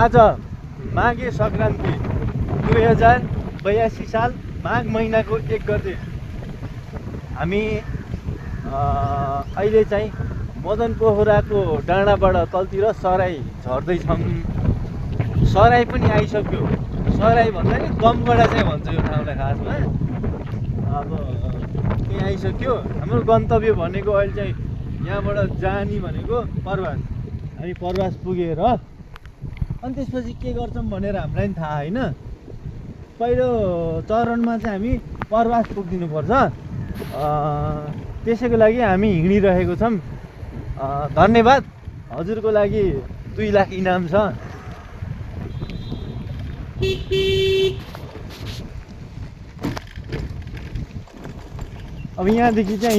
आज माघे सङ्क्रान्ति 2082 साल माघ महिनाको 1 गते हामी अहिले चाहिँ मदन पोखराको डाँडाबाट तलतिर सराई झर्दैछौँ। सराई पनि आइसक्यो। सराई भन्दा नि दमगडा चाहिँ भन्छ यो ठाउँलाई खासमा। अब त्यहाँ आइसक्यो। हाम्रो गन्तव्य भनेको अहिले चाहिँ यहाँबाट जाने भनेको परवास। हामी परवास पुगेर अनि त्यसपछि के गर्छौँ भनेर हामीलाई पनि थाहा होइन। पहिलो चरणमा चाहिँ हामी परवास पुगिदिनुपर्छ। त्यसैको लागि हामी हिँडिरहेको छौँ। धन्यवाद। हजुरको लागि 2 लाख इनाम छ। अब यहाँदेखि चाहिँ